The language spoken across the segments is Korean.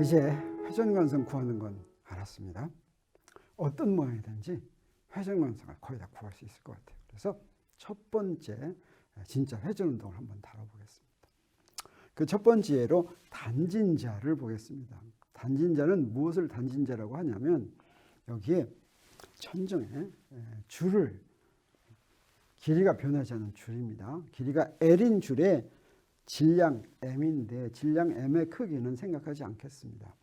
이제 회전관성 구하는 건 알았습니다. 어떤 모양이든지 회전관성을 거의 다 구할 수 있을 것 같아요. 그래서 첫 번째 진짜 회전운동을 한번 다뤄보겠습니다. 그 첫 번째 예로 단진자를 보겠습니다. 단진자는 무엇을 단진자라고 하냐면 여기에 천정에 줄을 길이가 변하지 않는 줄입니다. 길이가 L인 줄에 질량 M인데 질량 M의 크기는 생각하지 않겠습니다.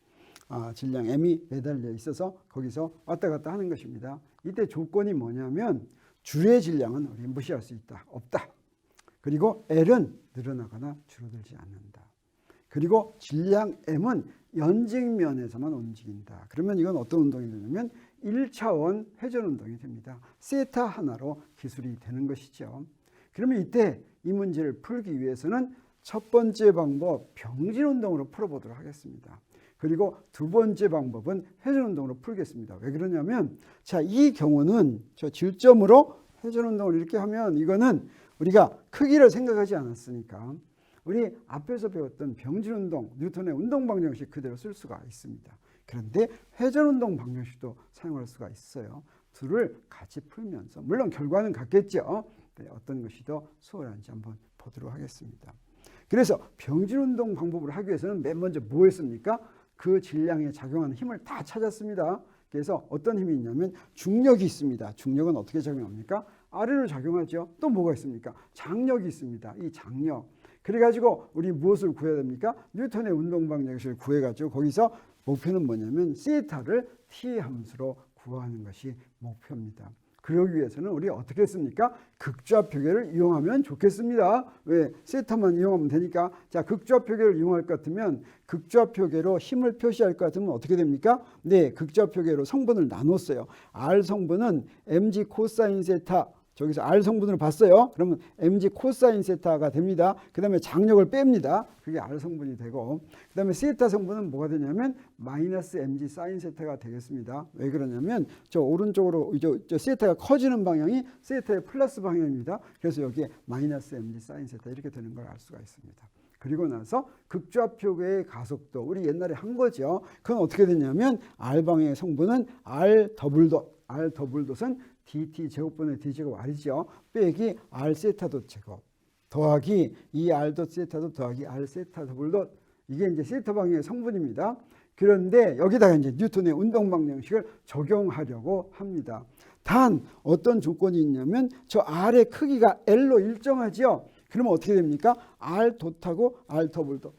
질량 M이 매달려 있어서 거기서 왔다 갔다 하는 것입니다. 이때 조건이 뭐냐면 줄의 질량은 우리 무시할 수 있다. 없다. 그리고 L은 늘어나거나 줄어들지 않는다. 그리고 질량 M은 연직면에서만 움직인다. 그러면 이건 어떤 운동이 되냐면 1차원 회전 운동이 됩니다. 세타 하나로 기술이 되는 것이죠. 그러면 이때 이 문제를 풀기 위해서는 첫 번째 방법 병진 운동으로 풀어보도록 하겠습니다. 그리고 두 번째 방법은 회전 운동으로 풀겠습니다. 왜 그러냐면 이 경우는 저 질점으로 회전 운동을 이렇게 하면 이거는 우리가 크기를 생각하지 않았으니까 우리 앞에서 배웠던 병진 운동, 뉴턴의 운동 방정식 그대로 쓸 수가 있습니다. 그런데 회전 운동 방정식도 사용할 수가 있어요. 둘을 같이 풀면서 물론 결과는 같겠죠. 어떤 것이 더 수월한지 한번 보도록 하겠습니다. 그래서 병진 운동 방법을 하기 위해서는 맨 먼저 뭐 했습니까? 그 질량에 작용하는 힘을 다 찾았습니다. 그래서 어떤 힘이 있냐면 중력이 있습니다. 중력은 어떻게 작용합니까? 아래로 작용하죠. 또 뭐가 있습니까? 장력이 있습니다. 이 장력. 그래가지고 우리 무엇을 구해야 됩니까? 뉴턴의 운동 방정식을 구해가지고 거기서 목표는 뭐냐면 세타를 t 함수로 구하는 것이 목표입니다. 그러기 위해서는 우리 어떻게 했습니까? 극좌표계를 이용하면 좋겠습니다. 왜? 세타만 이용하면 되니까. 자, 극좌표계를 이용할 것 같으면 극좌표계로 힘을 표시할 것 같으면 어떻게 됩니까? 네, 극좌표계로 성분을 나눴어요. R 성분은 mg 코사인 세타. 저기서 R 성분으로 봤어요. 그러면 mg 코사인 세타가 됩니다. 그 다음에 장력을 뺍니다. 그게 R 성분이 되고 그 다음에 세타 성분은 뭐가 되냐면 마이너스 mg 사인 세타가 되겠습니다. 왜 그러냐면 저 오른쪽으로 저 세타가 커지는 방향이 세타의 플러스 방향입니다. 그래서 여기에 마이너스 mg 사인 세타 이렇게 되는 걸 알 수가 있습니다. 그리고 나서 극좌표계의 가속도 우리 옛날에 한 거죠. 그건 어떻게 되냐면 R방향의 성분은 R 더블 돛은 dt 제곱분의 d 제곱 r이죠. 빼기 r 세타 돛 제곱 더하기 이 r 돛 세타 돛 더하기 r 세타 더블 돛 이게 이제 세타 방향의 성분입니다. 그런데 여기다가 이제 뉴턴의 운동 방정식을 적용하려고 합니다. 단 어떤 조건이 있냐면 저 r의 크기가 l로 일정하죠. 그러면 어떻게 됩니까? r 돛하고 r 더블 돛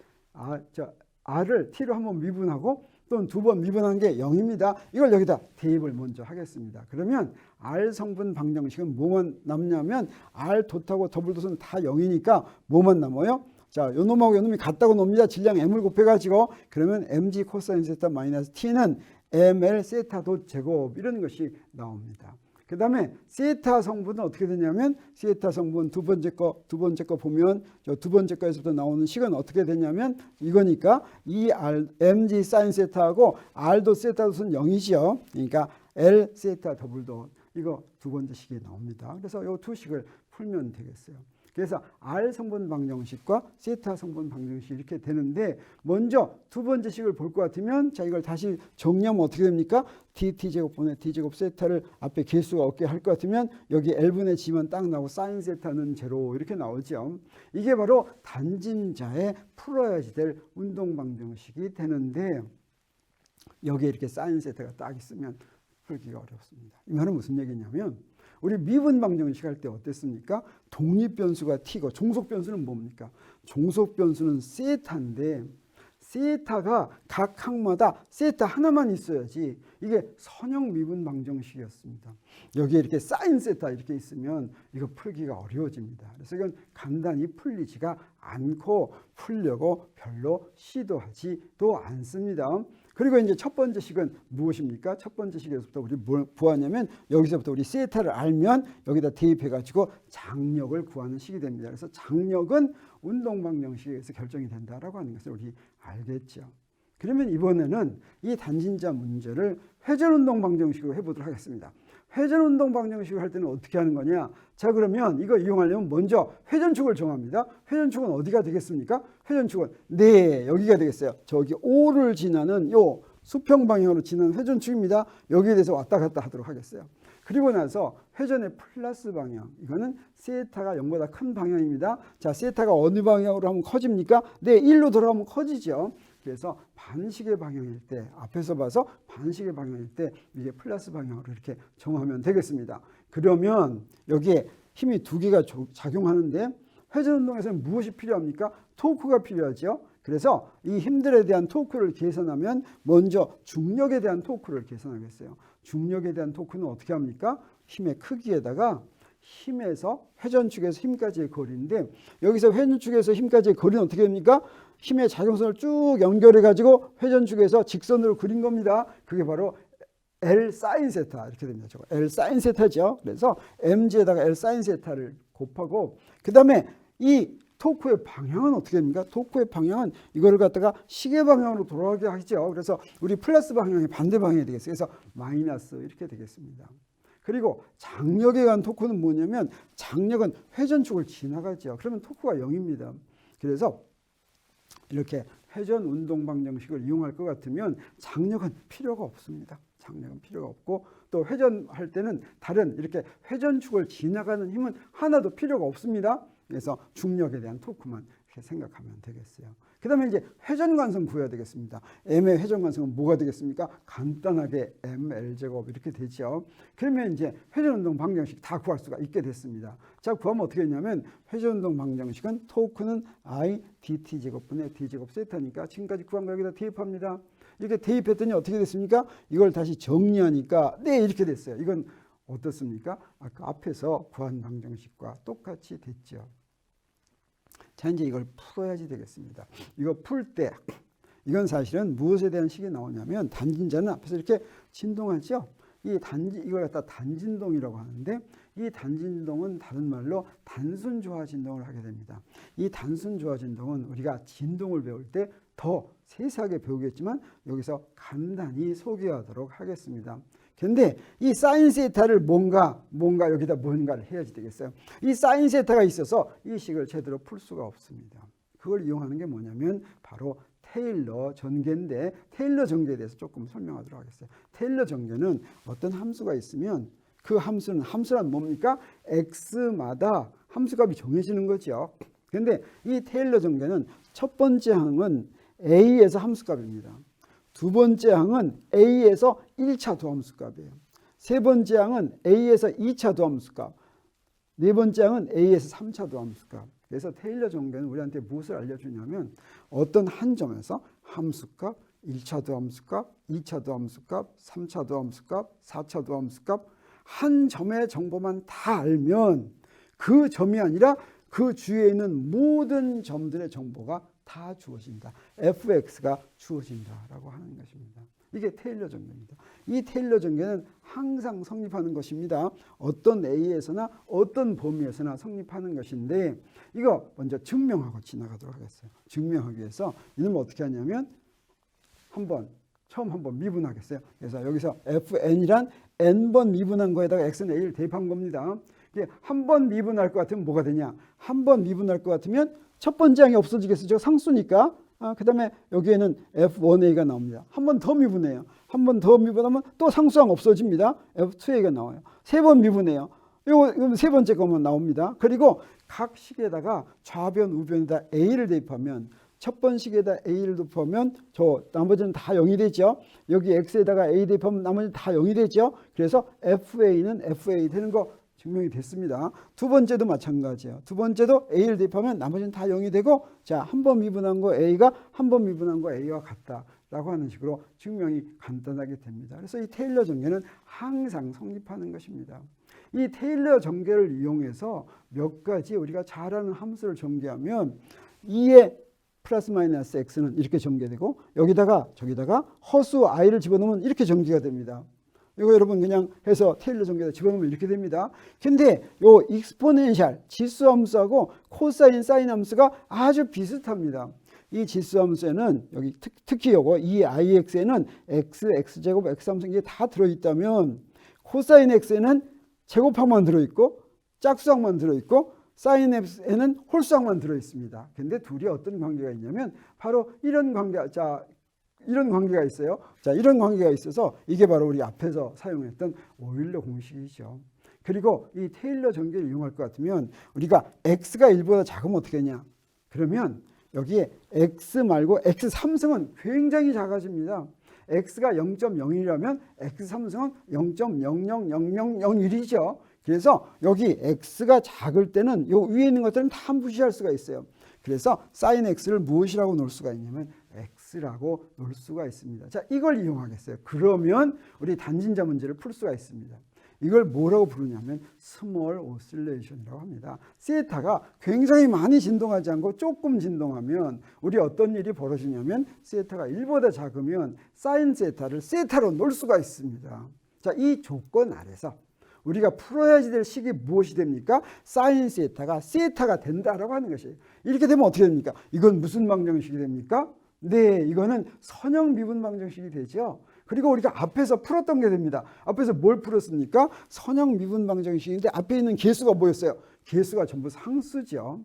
r을 t로 한번 미분하고 또는 두 번 미분한 게 0입니다. 이걸 여기다 대입을 먼저 하겠습니다. 그러면 R 성분 방정식은 뭐만 남냐면 R 돛하고 더블 돛은 다 0이니까 뭐만 남아요? 자, 요 놈하고 요 놈이 같다고 놉니다. 질량 M을 곱해가지고 그러면 mg 코사인 세타 마이너스 t는 ml 세타 돛 제곱 이런 것이 나옵니다. 그 다음에 세타 성분은 어떻게 되냐면 세타 성분 두 번째 거 보면 저 두 번째 거에서부터 나오는 식은 어떻게 되냐면 이거니까 이 R, mg 사인 세타하고 r도 세타 돛은 0이죠. 그러니까 L 세타 더블 돛 이거 두 번째 식이 나옵니다. 그래서 이 두 식을 풀면 되겠어요. 그래서 R 성분 방정식과 세타 성분 방정식이 이렇게 되는데 먼저 두 번째 식을 볼 것 같으면 자 이걸 다시 정리하면 어떻게 됩니까? dt 제곱분의 d 제곱 세타를 앞에 개수가 없게 할 것 같으면 여기 L분의 G만 딱 나오고 사인 세타는 제로 이렇게 나오죠. 이게 바로 단진자에 풀어야지 될 운동 방정식이 되는데 여기에 이렇게 사인 세타가 딱 있으면 풀기가 어렵습니다. 이 말은 무슨 얘기냐면 우리 미분 방정식 할 때 어땠습니까? 독립변수가 t고 종속변수는 뭡니까? 종속변수는 세타인데 세타가 각 항마다 세타 하나만 있어야지 이게 선형 미분 방정식이었습니다. 여기에 이렇게 사인 세타 이렇게 있으면 이거 풀기가 어려워집니다. 그래서 이건 간단히 풀리지가 않고 풀려고 별로 시도하지도 않습니다. 그리고 이제 첫 번째 식은 무엇입니까? 첫 번째 식에서부터 우리 뭘 구하냐면 여기서부터 우리 세타를 알면 여기다 대입해가지고 장력을 구하는 식이 됩니다. 그래서 장력은 운동 방정식에서 결정이 된다라고 하는 것을 우리 알겠죠. 그러면 이번에는 이 단진자 문제를 회전 운동 방정식으로 해보도록 하겠습니다. 회전운동 방정식을 할 때는 어떻게 하는 거냐? 자, 그러면 이거 이용하려면 먼저 회전축을 정합니다. 회전축은 어디가 되겠습니까? 회전축은 네, 여기가 되겠어요. 저기 O를 지나는 요 수평 방향으로 지나는 회전축입니다. 여기에 대해서 왔다 갔다 하도록 하겠어요. 그리고 나서 회전의 플러스 방향, 이거는 세타가 0보다 큰 방향입니다. 자, 세타가 어느 방향으로 하면 커집니까? 네, 1로 돌아가면 커지죠. 그래서 반시계 방향일 때, 앞에서 봐서 반시계 방향일 때 이게 플러스 방향으로 이렇게 정하면 되겠습니다. 그러면 여기에 힘이 두 개가 작용하는데 회전운동에서는 무엇이 필요합니까? 토크가 필요하죠. 그래서 이 힘들에 대한 토크를 계산하면 먼저 중력에 대한 토크를 계산하겠어요. 중력에 대한 토크는 어떻게 합니까? 힘의 크기에다가 힘에서 회전축에서 힘까지의 거리인데 여기서 회전축에서 힘까지의 거리는 어떻게 됩니까? 힘의 작용선을 쭉 연결해 가지고 회전축에서 직선으로 그린 겁니다. 그게 바로 L 사인 세타 이렇게 됩니다. 저거 L 사인 세타죠. 그래서 mg에다가 L 사인 세타를 곱하고 그 다음에 이 토크의 방향은 어떻게 됩니까? 토크의 방향은 이거를 갖다가 시계 방향으로 돌아가게 하죠. 그래서 우리 플러스 방향이 반대 방향이 되겠어요. 그래서 마이너스 이렇게 되겠습니다. 그리고 장력에 관한 토크는 뭐냐면 장력은 회전축을 지나가죠. 그러면 토크가 0입니다. 그래서 이렇게 회전 운동 방정식을 이용할 것 같으면 장력은 필요가 없습니다. 장력은 필요가 없고 또 회전할 때는 다른 이렇게 회전축을 지나가는 힘은 하나도 필요가 없습니다. 그래서 중력에 대한 토크만 이렇게 생각하면 되겠어요. 그 다음에 이제 회전관성 구해야 되겠습니다. m의 회전관성은 뭐가 되겠습니까? 간단하게 ml제곱 이렇게 되죠. 그러면 이제 회전운동 방정식 다 구할 수가 있게 됐습니다. 자, 구하면 어떻게 했냐면 회전운동 방정식은 토크는 I dt제곱분의 d제곱 세타니까 지금까지 구한 거 여기다 대입합니다. 이렇게 대입했더니 어떻게 됐습니까? 이걸 다시 정리하니까 네, 이렇게 됐어요. 이건 어떻습니까? 아까 앞에서 구한 방정식과 똑같이 됐죠. 자, 이제 이걸 풀어야지 되겠습니다. 이거 풀 때 이건 사실은 무엇에 대한 식이 나오냐면 단진자는 앞에서 이렇게 진동하죠. 이걸 갖다 단진동이라고 하는데 이 단진동은 다른 말로 단순 조화 진동을 하게 됩니다. 이 단순 조화 진동은 우리가 진동을 배울 때 더 세세하게 배우겠지만 여기서 간단히 소개하도록 하겠습니다. 근데 이 사인 세타를 뭔가 여기다 뭔가를 해야지 되겠어요. 이 사인 세타가 있어서 이 식을 제대로 풀 수가 없습니다. 그걸 이용하는 게 뭐냐면 바로 테일러 전개인데 테일러 전개에 대해서 조금 설명하도록 하겠어요. 테일러 전개는 어떤 함수가 있으면 그 함수란 뭡니까? x마다 함수값이 정해지는 거죠. 근데 이 테일러 전개는 첫 번째 항은 a에서 함수값입니다. 두 번째 항은 a에서 1차 도함수값이에요. 세 번째 항은 a에서 2차 도함수값. 네 번째 항은 a에서 3차 도함수값. 그래서 테일러 전개는 우리한테 무엇을 알려주냐면 어떤 한 점에서 함수값, 1차 도함수값, 2차 도함수값, 3차 도함수값, 4차 도함수값 한 점의 정보만 다 알면 그 점이 아니라 그 주위에 있는 모든 점들의 정보가 다 주어진다. fx가 주어진다라고 하는 것입니다. 이게 테일러 전개입니다. 이 테일러 전개는 항상 성립하는 것입니다. 어떤 a에서나 어떤 범위에서나 성립하는 것인데 이거 먼저 증명하고 지나가도록 하겠어요. 증명하기 위해서 이놈을 어떻게 하냐면 처음 한번 미분하겠어요. 그래서 여기서 fn이란 n번 미분한 거에다가 x는 a를 대입한 겁니다. 한 번 미분할 것 같으면 뭐가 되냐? 한 번 미분할 것 같으면 첫 번째 항이 없어지겠어요. 저 상수니까. 그 다음에 여기에는 F1A가 나옵니다. 한 번 더 미분해요. 한 번 더 미분하면 또 상수항 없어집니다. F2A가 나와요. 세 번 미분해요. 이거 세 번째 거만 나옵니다. 그리고 각 식에다가 좌변, 우변에다 A를 대입하면 첫 번 식에다 A를 대입하면 저 나머지는 다 0이 되죠. 여기 X에다가 A 대입하면 나머지는 다 0이 되죠. 그래서 FA는 FA 되는 거 증명이 됐습니다. 두 번째도 마찬가지예요. 두 번째도 A를 대입하면 나머지는 다 0이 되고 자, 한 번 미분한 거 A가 한 번 미분한 거 A와 같다라고 하는 식으로 증명이 간단하게 됩니다. 그래서 이 테일러 전개는 항상 성립하는 것입니다. 이 테일러 전개를 이용해서 몇 가지 우리가 잘 아는 함수를 전개하면 2의 플러스 마이너스 x는 이렇게 전개되고 저기다가 허수 i를 집어넣으면 이렇게 전개가 됩니다. 이거 여러분 그냥 해서 테일러 전개에다 집어넣으면 이렇게 됩니다. 근데 요 익스포넨셜 지수 함수하고 코사인 사인 함수가 아주 비슷합니다. 이 지수 함수에는 여기 특히 요거 이 ix에는 x, x제곱, x 함수 이게 다 들어있다면 코사인 x에는 제곱항만 들어있고 짝수항만 들어있고 사인 x에는 홀수항만 들어있습니다. 근데 둘이 어떤 관계가 있냐면 바로 이런 관계, 이런 관계가 있어요. 자, 이런 관계가 있어서 이게 바로 우리 앞에서 사용했던 오일러 공식이죠. 그리고 이 테일러 전개를 이용할 것 같으면 우리가 x가 1보다 작으면 어떻게 하냐? 그러면 여기에 x 말고 x3승은 굉장히 작아집니다. x가 0.01이라면 x3승은 0.000001이죠. 그래서 여기 x가 작을 때는 요 위에 있는 것들은 다 무시할 수가 있어요. 그래서 sin x를 무엇이라고 놓을 수가 있냐면 x라고 놓을 수가 있습니다. 자, 이걸 이용하겠어요. 그러면 우리 단진자 문제를 풀 수가 있습니다. 이걸 뭐라고 부르냐면 스몰 오실레이션이라고 합니다. 세타가 굉장히 많이 진동하지 않고 조금 진동하면 우리 어떤 일이 벌어지냐면 세타가 1보다 작으면 사인 세타를 세타로 놓을 수가 있습니다. 자, 이 조건 아래서 우리가 풀어야지 될 식이 무엇이 됩니까? 사인 세타가 세타가 된다라고 하는 것이에요. 이렇게 되면 어떻게 됩니까? 이건 무슨 방정식이 됩니까? 네, 이거는 선형 미분 방정식이 되죠. 그리고 우리가 앞에서 풀었던 게 됩니다. 앞에서 뭘 풀었습니까? 선형 미분 방정식인데 앞에 있는 개수가 뭐였어요? 개수가 전부 상수죠.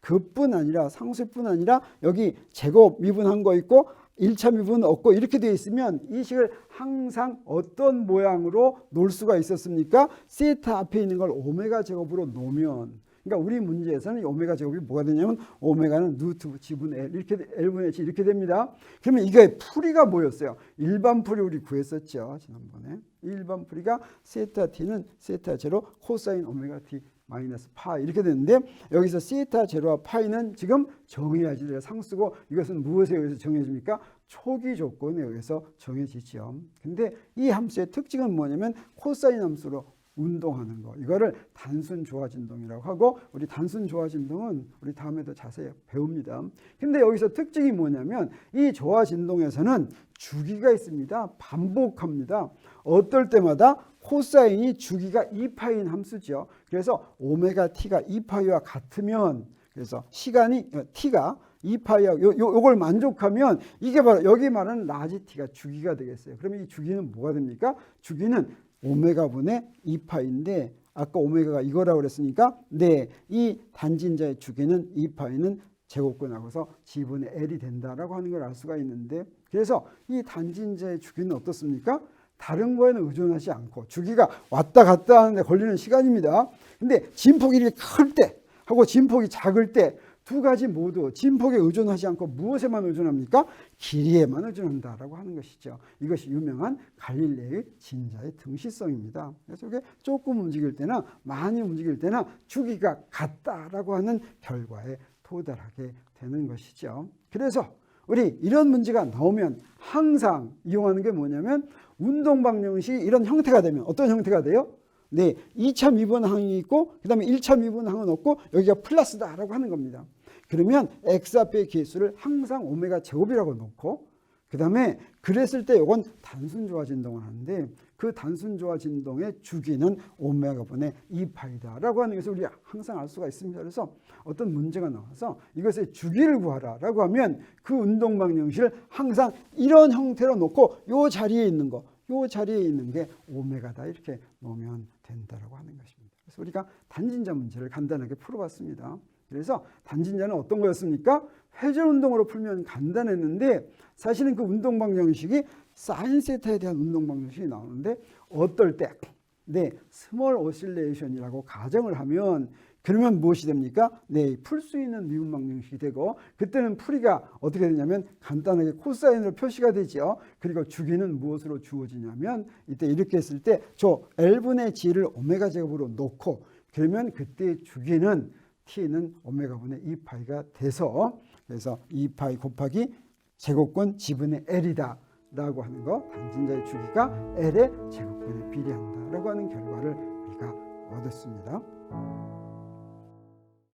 그뿐 아니라 상수뿐 아니라 여기 제곱 미분한 거 있고 1차 미분 없고 이렇게 되어 있으면 이 식을 항상 어떤 모양으로 놓을 수가 있었습니까? 세타 앞에 있는 걸 오메가 제곱으로 놓으면, 그러니까 우리 문제에서는 오메가 제곱이 뭐가 되냐면 오메가는 루트 지분의 L, 이렇게 L분의 H 이렇게 됩니다. 그러면 이게 풀이가 뭐였어요? 일반 풀이 우리 구했었죠, 지난번에. 일반 풀이가 세타 t는 세타 제로 코사인 오메가 t 마이너스 파 이렇게 되는데, 여기서 세타 제로와 파이는 지금 정해야지 될 상수고, 이것은 무엇에 의해서 정해집니까? 초기 조건에 의해서 정해지죠. 근데 이 함수의 특징은 뭐냐면 코사인 함수로 운동하는 거, 이거를 단순 조화 진동이라고 하고, 우리 단순 조화 진동은 우리 다음에도 자세히 배웁니다. 근데 여기서 특징이 뭐냐면 이 조화 진동에서는 주기가 있습니다. 반복합니다. 어떨 때마다 코사인이 주기가 2파인 함수죠. 그래서 오메가 t가 2파이와 같으면, 그래서 시간이 t가 2파이와 요걸 만족하면 이게 바로 여기 말하는 라지 t가 주기가 되겠어요. 그러면 이 주기는 뭐가 됩니까? 주기는 오메가 분의 2파인데 아까 오메가가 이거라고 그랬으니까, 네, 이 단진자의 주기는 2파이는 제곱근하고서 지분의 L이 된다라고 하는 걸 알 수가 있는데, 그래서 이 단진자의 주기는 어떻습니까? 다른 거에는 의존하지 않고 주기가 왔다 갔다 하는데 걸리는 시간입니다. 근데 진폭이 이렇게 클 때 하고 진폭이 작을 때 두 가지 모두 진폭에 의존하지 않고 무엇에만 의존합니까? 길이에만 의존한다라고 하는 것이죠. 이것이 유명한 갈릴레의 진자의 등시성입니다. 그래서 이게 조금 움직일 때나 많이 움직일 때나 주기가 같다라고 하는 결과에 도달하게 되는 것이죠. 그래서 우리 이런 문제가 나오면 항상 이용하는 게 뭐냐면, 운동 방정식이 이런 형태가 되면 어떤 형태가 돼요? 네, 2차 미분항이 있고 그 다음에 1차 미분항은 없고 여기가 플러스다라고 하는 겁니다. 그러면 x 앞의 개수를 항상 오메가 제곱이라고 놓고, 그 다음에 그랬을 때 이건 단순 조화 진동을 하는데 그 단순 조화 진동의 주기는 오메가 분의 2파이다라고 하는 것을 우리가 항상 알 수가 있습니다. 그래서 어떤 문제가 나와서 이것의 주기를 구하라라고 하면 그 운동 방정식을 항상 이런 형태로 놓고 요 자리에 있는 거, 요 자리에 있는 게 오메가다 이렇게 놓으면 된다라고 하는 것입니다. 그래서 우리가 단진자 문제를 간단하게 풀어봤습니다. 그래서 단진자는 어떤 거였습니까? 회전 운동으로 풀면 간단했는데 사실은 그 운동 방정식이 사인 세타에 대한 운동 방정식이 나오는데, 어떨 때 네, 스몰 오실레이션이라고 가정을 하면 그러면 무엇이 됩니까? 네, 풀 수 있는 미분 방정식이 되고, 그때는 풀이가 어떻게 되냐면 간단하게 코사인으로 표시가 되죠. 그리고 주기는 무엇으로 주어지냐면 이때 이렇게 했을 때 저 L분의 G를 오메가 제곱으로 놓고, 그러면 그때 주기는 t는 오메가 분의 2파이가 돼서, 그래서 2파이 곱하기 제곱근 지분의 L이다 라고 하는 거, 단진자의 주기가 L의 제곱근에 비례한다 라고 하는 결과를 우리가 얻었습니다.